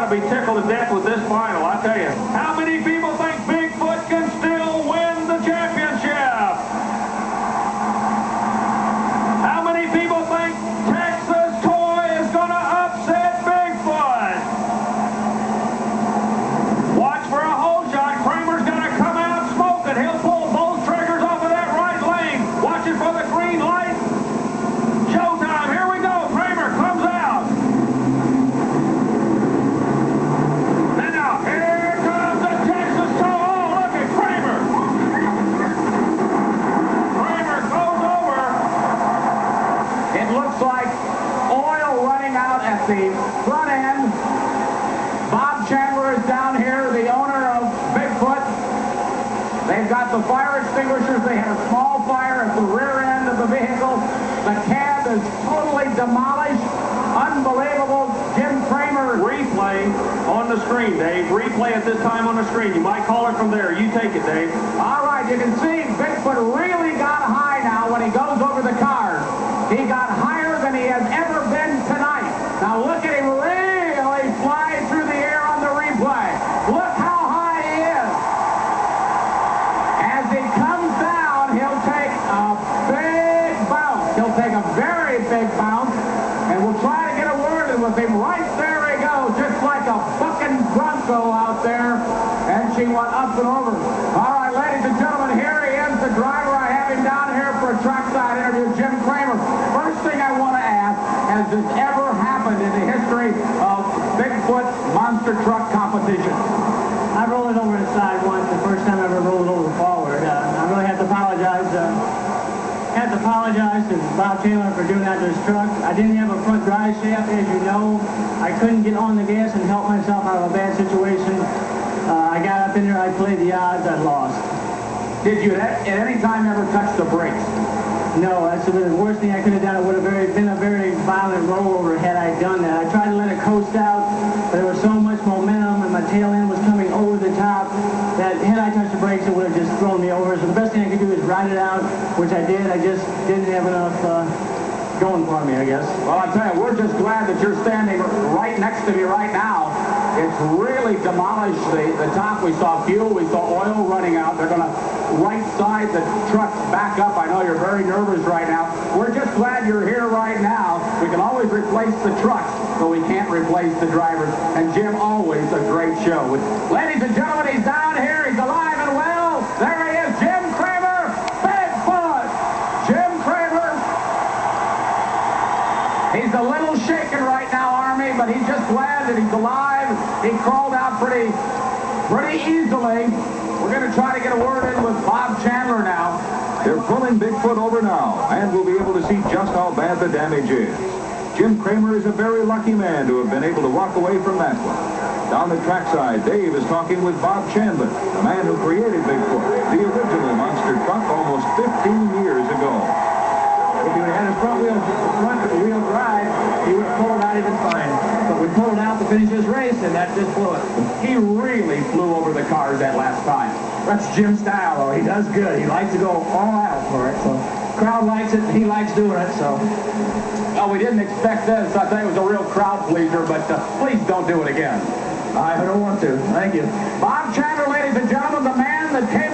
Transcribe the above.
got to be tickled to death with this final, I tell you. How many people think Bigfoot can still win the championship? How many people think Texas Toy is going to upset Bigfoot? Watch for a hole shot. Kramer's going to come out smoking. He'll pull both triggers off of that right lane. Watching for the green light. Showtime. Here we go. Kramer comes out. And now, here comes the Texas Toy. Oh, look at Kramer. Kramer goes over. It looks like oil running out at the front end. Bob Chandler is down here, the owner of Bigfoot. They've got the fire extinguishers. They had a small fire at the rear end of the vehicle. The cab is totally demolished. Unbelievable. Jim Kramer. Replay on the screen, Dave. Replay at this time on the screen. You might call it from there. You take it, Dave. All right, you can see Bigfoot really got high now when he goes over the cars. He got higher than he has ever been tonight. Now look at him really fly through the air on the replay. Look how high he is. As he comes down, he'll take a big bounce. He'll take a very big bounce, and we'll try to get a word in with him. Right there he goes, just like a fucking bronco out there, and she went up and over. All right, ladies and gentlemen, here he is, the driver. I have him down here for a trackside interview, Jim Kramer. First thing I want to ask, has this ever happened in the history of Bigfoot monster truck competition? I rolled it over the side once, the first time I ever rolled it over forward. I really have to apologize. To Bob Taylor for doing that to his truck. I didn't have a front drive shaft, as you know. I couldn't get on the gas and help myself out of a bad situation. I got up in there, I played the odds, I lost. Did you at any time ever touch the brakes? No, that's the worst thing I could have done. It would have been a very violent rollover had I done that. I tried to let it coast out, but there was so much momentum and my tail end was coming over the top that had I touched the brakes, it would have just thrown me over. So the best thing I could do is ride it out, which I did. I just didn't have enough going for me, I guess. Well, I tell you, we're just glad that you're standing right next to me right now. It's really demolished the top. We saw fuel, we saw oil running out. They're going to right side the truck back up. I know you're very nervous right now. We're just glad you're here right now. We can always replace the trucks, but we can't replace the drivers. And Jim, always a great show. Ladies and gentlemen, he's down here. He's alive and well. There he is, Jim Kramer, Bigfoot. Jim Kramer. He's a little shaken right now, Army, but he's just glad that he's alive. He crawled out pretty easily. We're going to try to get a word in with Bob Chandler now. They're pulling Bigfoot over now, and we'll be able to see just how bad the damage is. Jim Kramer is a very lucky man to have been able to walk away from that one. Down the trackside, Dave is talking with Bob Chandler, the man who created Bigfoot, the original monster truck almost 15 years ago. If you had a front wheel drive, he would have pulled out even fine. But we pulled out to finish his race, and that just blew it. He really flew over the cars that last time. That's Jim's style, though. He does good. He likes to go all out for it. So crowd likes it, and he likes doing it. So. Oh, we didn't expect this. I thought it was a real crowd pleaser, but please don't do it again. I don't want to. Thank you. Bob Chandler, ladies and gentlemen, the man that came